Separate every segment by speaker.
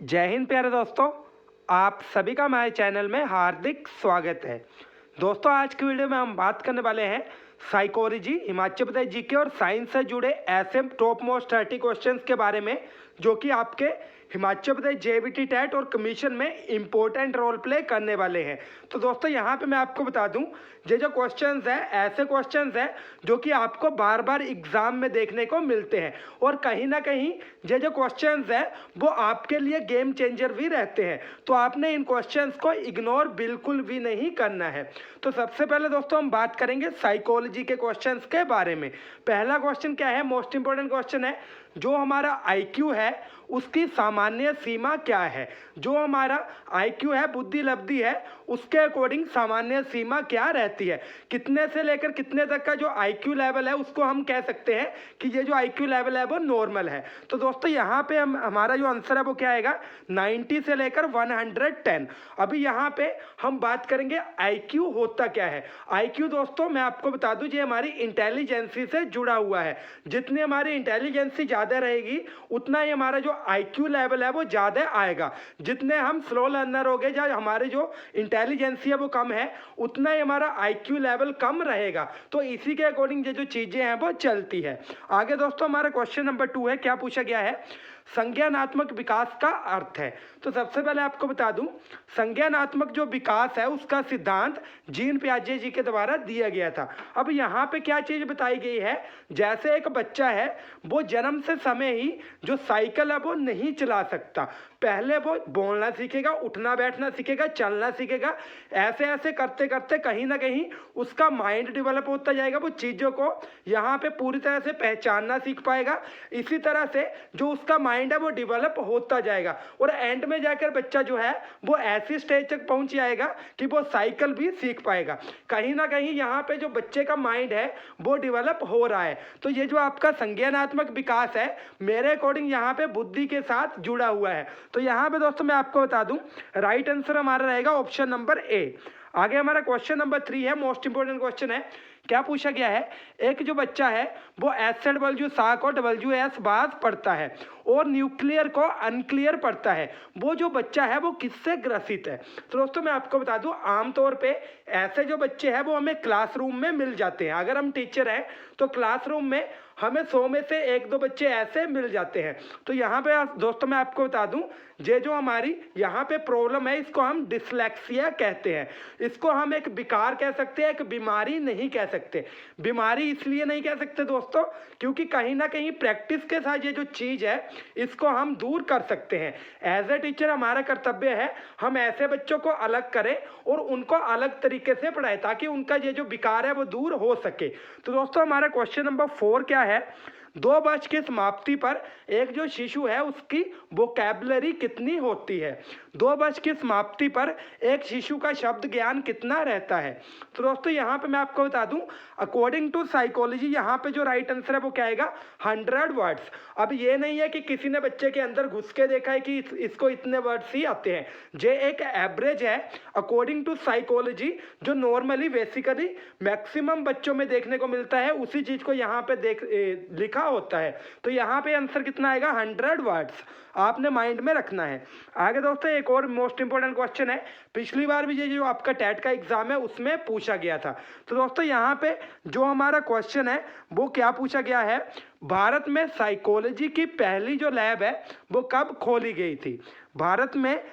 Speaker 1: जय हिंद प्यारे दोस्तों, आप सभी का हमारे चैनल में हार्दिक स्वागत है। दोस्तों, आज की वीडियो में हम बात करने वाले हैं साइकोलॉजी, हिमाचल प्रदेश जीके और साइंस से जुड़े ऐसे टॉप मोस्ट 30 क्वेश्चंस के बारे में जो कि आपके हिमाचल प्रदेश जेबीटी टेट और कमीशन में इंपॉर्टेंट रोल प्ले करने वाले हैं। तो दोस्तों, यहाँ पे मैं आपको बता दूं, ये जो क्वेश्चंस हैं ऐसे क्वेश्चंस हैं जो कि आपको बार बार एग्जाम में देखने को मिलते हैं और कहीं ना कहीं ये जो क्वेश्चंस हैं वो आपके लिए गेम चेंजर भी रहते हैं। तो आपने इन क्वेश्चंस को इग्नोर बिल्कुल भी नहीं करना है। तो सबसे पहले दोस्तों हम बात करेंगे साइकोलॉजी के क्वेश्चंस के बारे में। पहला क्वेश्चन क्या है, मोस्ट इंपॉर्टेंट क्वेश्चन है, जो हमारा आईक्यू है उसकी सामान्य सीमा क्या है। जो हमारा आईक्यू है, बुद्धि लब्धि है, उसके अकॉर्डिंग सामान्य सीमा क्या रहती है। कितने से लेकर कितने तक का जो आईक्यू लेवल है उसको हम कह सकते हैं कि ये जो आईक्यू लेवल है वो नॉर्मल है। तो दोस्तों यहाँ पे हमारा जो आंसर है वो क्या आएगा, 90 से लेकर 110। अभी यहाँ पे हम बात करेंगे आईक्यू होता क्या है। आईक्यू दोस्तों मैं आपको बता दूं, ये हमारी इंटेलिजेंसी से जुड़ा हुआ है। जितनी हमारी इंटेलिजेंसी ज़्यादा रहेगी उतना ही हमारा जो आईक्यू लेवल है वो ज़्यादा आएगा। जितने हम स्लो लर्नर हो गए, या हमारे जो इंटेलिजेंसी है वो कम है, उतना ही हमारा आईक्यू लेवल कम रहेगा। तो इसी के अकॉर्डिंग ये जो चीज़ें हैं वो चलती है। आगे दोस्तों हमारा क्वेश्चन नंबर 2 है, क्या पूछा गया है, संज्ञानात्मक विकास का अर्थ है। तो सबसे पहले आपको बता दूं, संज्ञानात्मक जो विकास है उसका सिद्धांत जीन पियाजे जी के द्वारा दिया गया था। अब यहाँ पे क्या चीज़ बताई गई है, जैसे एक बच्चा है वो जन्म से समय ही जो साइकिल है वो नहीं चला सकता। पहले वो बोलना सीखेगा, उठना बैठना सीखेगा, चलना सीखेगा। ऐसे ऐसे करते करते कहीं ना कहीं उसका माइंड डेवलप होता जाएगा, वो चीज़ों को यहाँ पे पूरी तरह से पहचानना सीख पाएगा। इसी तरह से जो उसका माइंड है वो डेवलप होता जाएगा और एंड में जाकर बच्चा जो है वो ऐसी स्टेज तक पहुंच जाएगा कि वो साइकिल भी सीख पाएगा। कहीं ना कहीं यहाँ पे जो बच्चे का माइंड है वो डेवलप हो रहा है। तो ये जो आपका संज्ञानात्मक विकास है मेरे अकॉर्डिंग यहाँ पे बुद्धि के साथ जुड़ा हुआ है। तो यहाँ पे दोस्तों मैं आपको बता दूं, राइट आंसर हमारा रहेगा ऑप्शन नंबर ए। आगे हमारा क्वेश्चन नंबर 3 है, मोस्ट इंपोर्टेंट क्वेश्चन है। क्या पूछा गया है, एक जो बच्चा है वो SW शाख और WS बास पढ़ता है और न्यूक्लियर को अनक्लियर पढ़ता है, वो जो बच्चा है वो किससे ग्रसित है। तो दोस्तों मैं आपको बता दूं, आमतौर पे ऐसे जो बच्चे हैं वो हमें क्लासरूम में मिल जाते हैं। अगर हम टीचर हैं तो क्लासरूम में हमें 100 में से 1-2 बच्चे ऐसे मिल जाते हैं। तो यहाँ पे दोस्तों मैं आपको बता दूं, ये जो हमारी यहाँ पे प्रॉब्लम है इसको हम डिसलेक्सिया कहते हैं। इसको हम एक विकार कह सकते हैं, एक बीमारी नहीं कह सकते। बीमारी इसलिए नहीं कह सकते दोस्तों क्योंकि कहीं ना कहीं प्रैक्टिस के साथ ये जो चीज़ है इसको हम दूर कर सकते हैं। एज ए टीचर हमारा कर्तव्य है हम ऐसे बच्चों को अलग करें और उनको अलग तरीके से पढ़ाएं ताकि उनका ये जो विकार है वो दूर हो सके। तो दोस्तों हमारा क्वेश्चन नंबर 4 क्या है, 2 वर्ष की समाप्ति पर एक जो शिशु है उसकी वोकैबुलरी कितनी होती है। 2 वर्ष की समाप्ति पर एक शिशु का शब्द ज्ञान कितना रहता है। तो दोस्तों यहाँ पे मैं आपको बता दूं, अकॉर्डिंग टू साइकोलॉजी यहाँ पे जो राइट आंसर है वो क्या आएगा, 100 वर्ड्स। अब ये नहीं है कि किसी ने बच्चे के अंदर घुस के देखा है कि इसको इतने वर्ड्स ही आते हैं। ये एक एवरेज है अकॉर्डिंग टू साइकोलॉजी, जो नॉर्मली बेसिकली मैक्सिमम बच्चों में देखने को मिलता है, उसी चीज को यहाँ पे लिखा होता है। तो यहाँ पे आंसर कितना आएगा, 100 वर्ड्स। आपने माइंड में रखना है। आगे दोस्तों एक और मोस्ट इंपोर्टेंट क्वेश्चन है, पिछली बार भी ये जो आपका टेट का एग्जाम है उसमें पूछा गया था। तो दोस्तों यहाँ पे जो हमारा क्वेश्चन है वो क्या पूछा गया है, भारत में साइकोलॉजी की पहली जो लैब है वो कब खोली गई थी। भारत में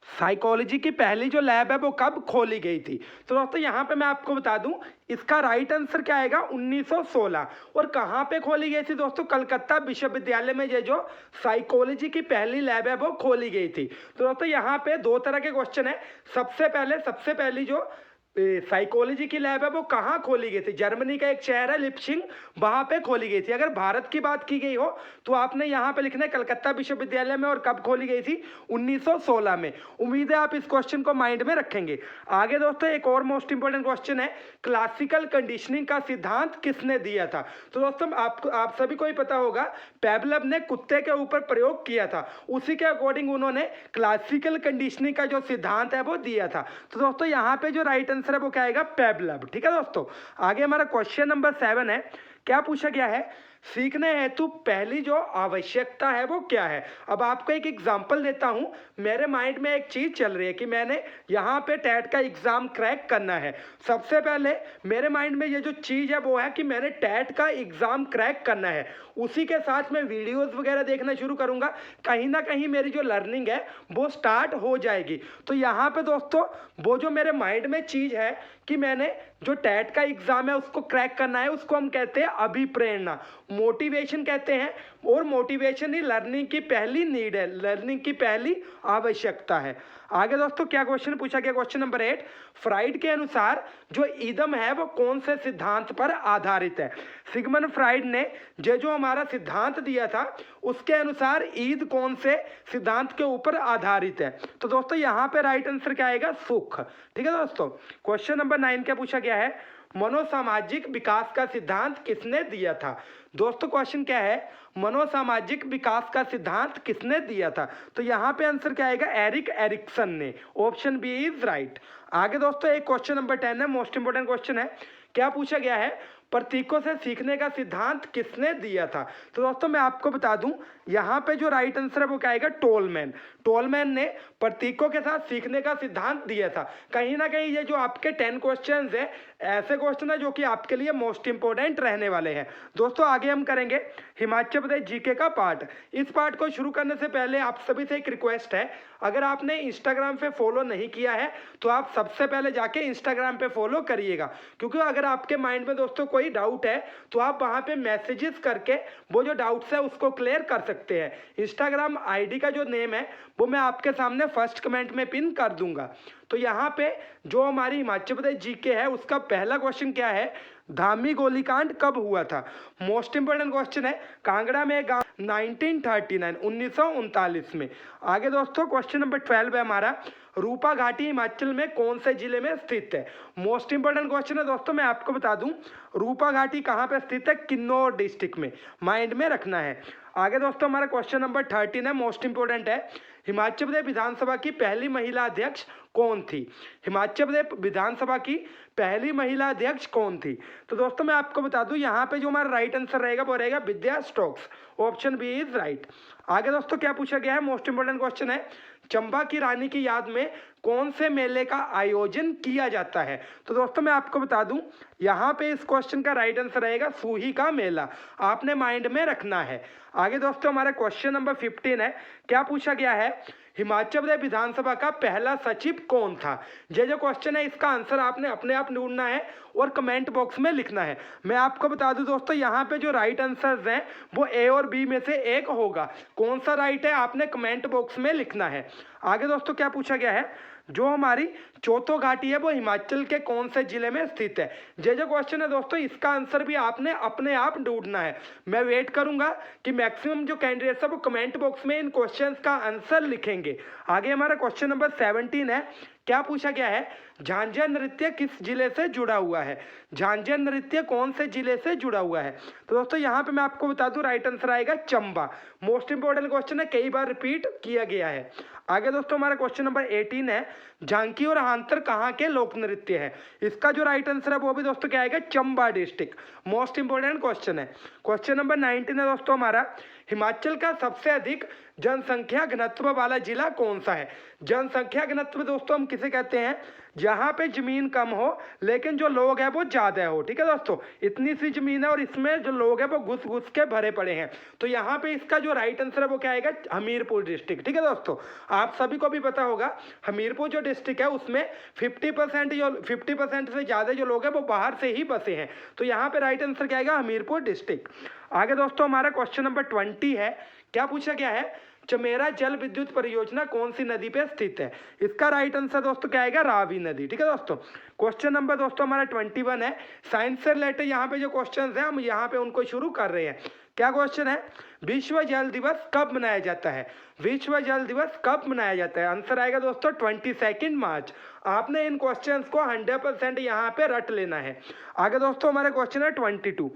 Speaker 1: साइकोलॉजी की पहली जो लैब है वो कब खोली गई थी। तो दोस्तों यहाँ पे मैं आपको बता दूं, इसका राइट आंसर क्या आएगा, 1916। और कहाँ पे खोली गई थी दोस्तों, कलकत्ता विश्वविद्यालय में ये जो साइकोलॉजी की पहली लैब है वो खोली गई थी। तो दोस्तों यहाँ पे 2 तरह के क्वेश्चन है। सबसे पहली जो साइकोलॉजी की लैब है वो कहाँ खोली गई थी, जर्मनी का एक शहर है लिप्सिंग, वहां पे खोली गई थी। अगर भारत की बात की गई हो तो आपने यहाँ पे लिखना है कलकत्ता विश्वविद्यालय में, और कब खोली गई थी, 1916 में। उम्मीद है आप इस क्वेश्चन को माइंड में रखेंगे। आगे दोस्तों एक और मोस्ट इंपोर्टेंट क्वेश्चन है, क्लासिकल कंडीशनिंग का सिद्धांत किसने दिया था। तो दोस्तों आप सभी को ही पता होगा, पेवलव ने कुत्ते के ऊपर प्रयोग किया था, उसी के अकॉर्डिंग उन्होंने क्लासिकल कंडीशनिंग का जो सिद्धांत है वो दिया था। तो दोस्तों यहाँ पे जो राइट आंसर है वो क्या आएगा, पेवलव। ठीक है दोस्तों। आगे हमारा क्वेश्चन नंबर 7 है, क्या पूछा गया है, सीखने हेतु पहली जो आवश्यकता है वो क्या है। अब आपको एक एग्जांपल देता हूँ। मेरे माइंड में एक चीज़ चल रही है कि मैंने यहाँ पे टेट का एग्ज़ाम क्रैक करना है। सबसे पहले मेरे माइंड में ये जो चीज़ है वो है कि मैंने टेट का एग्ज़ाम क्रैक करना है। उसी के साथ मैं वीडियोस वगैरह देखना शुरू करूँगा, कहीं ना कहीं मेरी जो लर्निंग है वो स्टार्ट हो जाएगी। तो यहाँ पे दोस्तों वो जो मेरे माइंड में चीज़ है कि मैंने जो टेट का एग्ज़ाम है उसको क्रैक करना है, उसको हम कहते हैं अभिप्रेरणा, मोटिवेशन कहते हैं। और मोटिवेशन ही लर्निंग की पहली नीड है, लर्निंग की पहली आवश्यकता है। आगे दोस्तों क्या क्वेश्चन पूछा गया, क्वेश्चन नंबर 8, फ्राइड के अनुसार जो ईदम है वो कौन से सिद्धांत पर आधारित है। सिगमंड फ्राइड ने जो हमारा सिद्धांत दिया था उसके अनुसार ईद कौन से सिद्धांत के ऊपर आधारित है। तो दोस्तों यहाँ पे राइट आंसर क्या आएगा, सुख। ठीक है दोस्तों, क्वेश्चन नंबर 9 क्या पूछा गया है, मनोसामाजिक विकास का सिद्धांत किसने दिया था। दोस्तों क्वेश्चन क्या है, मनोसामाजिक विकास का सिद्धांत किसने दिया था। तो यहाँ पे आंसर क्या आएगा, एरिक एरिक्सन ने। Option B is right. आगे दोस्तों एक क्वेश्चन नंबर 10 है, मोस्ट इंपोर्टेंट क्वेश्चन है। क्या पूछा गया है, प्रतीकों से सीखने का सिद्धांत किसने दिया था। तो दोस्तों मैं आपको बता दूं यहाँ पे जो राइट आंसर है वो क्या आएगा, टोलमैन। टोलमैन ने प्रतीकों के साथ सीखने का सिद्धांत दिया था। कहीं ना कहीं ये जो आपके 10 क्वेश्चंस है ऐसे क्वेश्चन है जो कि आपके लिए मोस्ट इंपोर्टेंट रहने वाले हैं। दोस्तों आगे हम करेंगे हिमाचल प्रदेश जीके का पार्ट। इस पार्ट को शुरू करने से पहले आप सभी से एक रिक्वेस्ट है, अगर आपने इंस्टाग्राम पे फॉलो नहीं किया है तो आप सबसे पहले जाके इंस्टाग्राम पे फॉलो करिएगा, क्योंकि अगर आपके माइंड में दोस्तों कोई डाउट है तो आप वहां पे मैसेजेस करके वो जो डाउट्स है उसको क्लियर कर सकते हैं। इंस्टाग्राम आईडी का जो नेम है वो मैं आपके सामने फर्स्ट कमेंट में पिन कर दूंगा। तो यहाँ पे जो हमारी हिमाचल प्रदेश जीके है उसका पहला क्वेश्चन क्या है, धामी गोलीकांड कब हुआ था। मोस्ट इंपोर्टेंट क्वेश्चन है, कांगड़ा में गांव 1939 में। आगे दोस्तों क्वेश्चन नंबर 12 है हमारा, रूपा घाटी हिमाचल में कौन से जिले में स्थित है। मोस्ट इंपोर्टेंट क्वेश्चन है दोस्तों, मैं आपको बता दूं रूपा घाटी कहां पे स्थित है, किन्नौर डिस्ट्रिक्ट में, माइंड में रखना है। आगे दोस्तों हमारा क्वेश्चन नंबर 13 है, मोस्ट इंपोर्टेंट है, हिमाचल प्रदेश विधानसभा की पहली महिला अध्यक्ष कौन थी। हिमाचल प्रदेश विधानसभा की पहली महिला अध्यक्ष कौन थी। तो दोस्तों मैं आपको बता दूं यहाँ पे जो हमारा राइट आंसर रहेगा वो रहेगा विद्या Stokes. Option B is right. आगे दोस्तों क्या पूछा गया है, मोस्ट इंपोर्टेंट क्वेश्चन है, चंबा की रानी की याद में कौन से मेले का आयोजन किया जाता है। तो दोस्तों मैं आपको बता दूं यहाँ पे इस क्वेश्चन का राइट आंसर रहेगा सूही का मेला, आपने माइंड में रखना है। आगे दोस्तों हमारा क्वेश्चन नंबर 15 है, क्या पूछा गया है, हिमाचल प्रदेश विधानसभा का पहला सचिव कौन था। ये जो क्वेश्चन है इसका आंसर आपने अपने आप ढूंढना है और कमेंट बॉक्स में लिखना है। मैं आपको बता दूं दोस्तों यहाँ पे जो राइट आंसर्स हैं वो ए और बी में से एक होगा, कौन सा राइट है आपने कमेंट बॉक्स में लिखना है। आगे दोस्तों क्या पूछा गया है, जो हमारी चौथो घाटी है वो हिमाचल के कौन से जिले में स्थित है। ये जो क्वेश्चन है दोस्तों इसका आंसर भी आपने अपने आप ढूंढना है। मैं वेट करूंगा कि मैक्सिमम जो कैंडिडेट्स है वो कमेंट बॉक्स में इन क्वेश्चंस का आंसर लिखेंगे। आगे हमारा क्वेश्चन नंबर 17 है, क्या पूछा गया है, झांझा नृत्य किस जिले से जुड़ा हुआ है। झांझा नृत्य कौन से जिले से जुड़ा हुआ है। तो दोस्तों यहाँ पे मैं आपको बता दूं राइट आंसर आएगा चंबा। मोस्ट इंपोर्टेंट क्वेश्चन है, कई बार रिपीट किया गया है। आगे दोस्तों हमारा क्वेश्चन नंबर 18 है, झांकी और हांतर कहाँ के लोक नृत्य है। इसका जो राइट आंसर है वो भी दोस्तों क्या आएगा, Chamba district. Most important question है। क्वेश्चन नंबर 19 है दोस्तों हमारा, हिमाचल का सबसे अधिक जनसंख्या घनत्व वाला जिला कौन सा है। जनसंख्या घनत्व दोस्तों हम किसे कहते हैं, जहां पे जमीन कम हो लेकिन जो लोग हैं वो ज्यादा हो। ठीक है दोस्तों, इतनी सी जमीन है और इसमें जो लोग हैं वो घुस घुस के भरे पड़े हैं। तो यहाँ पे इसका जो राइट आंसर है वो क्या आएगा, हमीरपुर डिस्ट्रिक्ट। ठीक है दोस्तों, आप सभी को भी पता होगा हमीरपुर जो डिस्ट्रिक्ट है उसमें 50% से ज्यादा जो लोग हैं वो बाहर से ही बसे हैं। तो यहाँ पे राइट आंसर क्या आएगा, हमीरपुर डिस्ट्रिक्ट। आगे दोस्तों हमारा क्वेश्चन नंबर 20 है, क्या पूछा गया है, चमेरा जल विद्युत परियोजना कौन सी नदी पे स्थित है। इसका राइट आंसर दोस्तों क्या आएगा, रावी नदी। ठीक है दोस्तों, क्वेश्चन नंबर दोस्तों हमारा 21 है, साइंस से रिलेटेड यहाँ पे जो क्वेश्चंस हैं हम यहाँ पे उनको शुरू कर रहे हैं। क्या क्वेश्चन है, विश्व जल दिवस कब मनाया जाता है। विश्व जल दिवस कब मनाया जाता है, आंसर आएगा दोस्तों 22 मार्च। आपने इन क्वेश्चंस को 100% यहाँ पे रट लेना है। आगे दोस्तों हमारा क्वेश्चन है 22,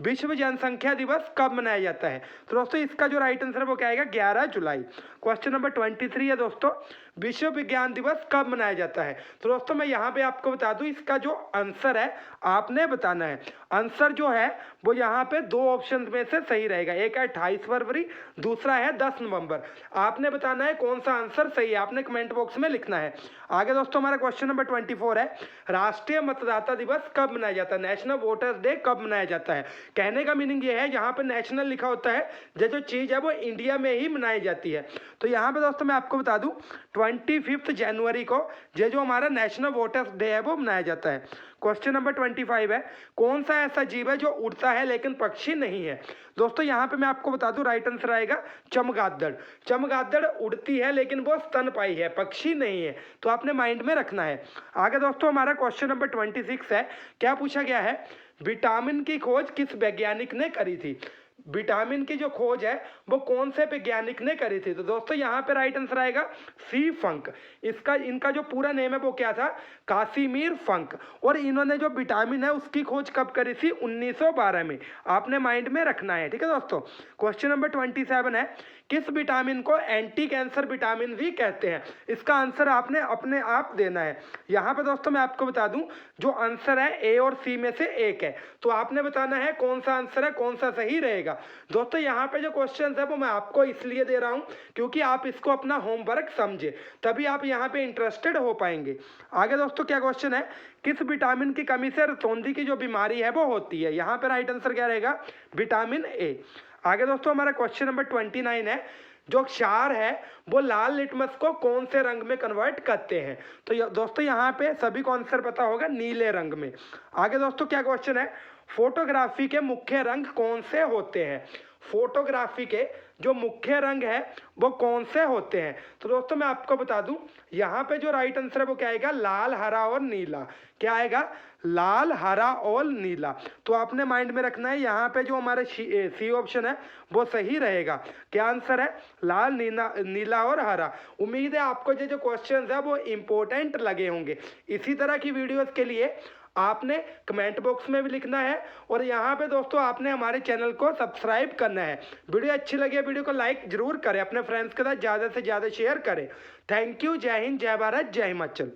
Speaker 1: विश्व जनसंख्या दिवस कब मनाया जाता है? तो दोस्तों इसका जो राइट आंसर है वो क्या आएगा? 11 जुलाई। क्वेश्चन नंबर 23 है दोस्तों, विश्व विज्ञान दिवस कब मनाया जाता है? तो दोस्तों मैं यहाँ पे आपको बता दूं, इसका जो आंसर है आपने बताना है। आंसर जो है वो यहाँ पे दो ऑप्शन में से सही रहेगा, एक है 28 फरवरी, दूसरा है 10 नवंबर। आपने बताना है कौन सा आंसर सही है, आपने कमेंट बॉक्स में लिखना है। आगे दोस्तों हमारा क्वेश्चन नंबर 24 है, राष्ट्रीय मतदाता दिवस कब मनाया जाता है? नेशनल वोटर्स डे कब मनाया जाता है? कहने का मीनिंग ये है, यहाँ पे नेशनल लिखा होता है, जो चीज़ है वो इंडिया में ही मनाई जाती है। तो यहाँ पे दोस्तों मैं आपको बता दूं 25 जनवरी को ये जो हमारा नेशनल वोटर्स डे है वो मनाया जाता है। क्वेश्चन नंबर 25 है, कौन सा ऐसा जीव है जो उड़ता है लेकिन पक्षी नहीं है? दोस्तों यहाँ पे मैं आपको बता दूं राइट आंसर आएगा चमगादड़। चमगादड़ उड़ती है लेकिन वो स्तनपायी है, पक्षी नहीं है, तो आपने माइंड में रखना है। आगे दोस्तों हमारा क्वेश्चन नंबर 26 है, क्या पूछा गया है? विटामिन की खोज किस वैज्ञानिक ने करी थी? विटामिन की जो खोज है वो कौन से वैज्ञानिक ने करी थी? तो दोस्तों यहाँ पे राइट आंसर आएगा सी फंक। इनका जो पूरा नेम है वो क्या था? Casimir Funk. और इन्होंने जो विटामिन है उसकी खोज कब करी थी? 1912 में। आपने माइंड में रखना है, ठीक है दोस्तों। क्वेश्चन नंबर 27 है, किस विटामिन को एंटी कैंसर विटामिन भी कहते हैं? इसका आंसर आपने अपने आप देना है। यहाँ पे दोस्तों मैं आपको बता दूं जो आंसर है ए और सी में से एक है, तो आपने बताना है कौन सा आंसर है, कौन सा सही रहेगा। दोस्तों यहाँ पे जो क्वेश्चन है वो मैं आपको इसलिए दे रहा हूँ क्योंकि आप इसको अपना होमवर्क समझे, तभी आप यहाँ पे इंटरेस्टेड हो पाएंगे। आगे दोस्तों क्या क्वेश्चन है, किस विटामिन की कमी से रतौंधी की जो बीमारी है वो होती है? यहाँ पे राइट आंसर क्या रहेगा? Vitamin A. आगे दोस्तों हमारा क्वेश्चन नंबर 29 है, जो क्षार है वो लाल लिटमस को कौन से रंग में कन्वर्ट करते हैं? तो दोस्तों यहाँ पे सभी को आंसर पता होगा, नीले रंग में। आगे दोस्तों क्या क्वेश्चन है, फोटोग्राफी के मुख्य रंग कौन से होते हैं? फोटोग्राफी के जो मुख्य रंग है वो कौन से होते हैं? तो दोस्तों मैं आपको बता दूं यहाँ पे जो राइट आंसर है वो क्या आएगा? लाल, हरा और नीला। क्या आएगा? लाल, हरा और नीला। तो आपने माइंड में रखना है, यहाँ पे जो हमारे सी ऑप्शन है वो सही रहेगा। क्या आंसर है? लाल, नीला और हरा। उम्मीद है आपको जो क्वेश्चन है वो इंपॉर्टेंट लगे होंगे। इसी तरह की वीडियोस के लिए आपने कमेंट बॉक्स में भी लिखना है, और यहाँ पे दोस्तों आपने हमारे चैनल को सब्सक्राइब करना है। वीडियो अच्छी लगे वीडियो को लाइक जरूर करें, अपने फ्रेंड्स के साथ ज़्यादा से ज़्यादा शेयर करें। Thank you. जय हिंद, जय भारत, जय हिमाचल।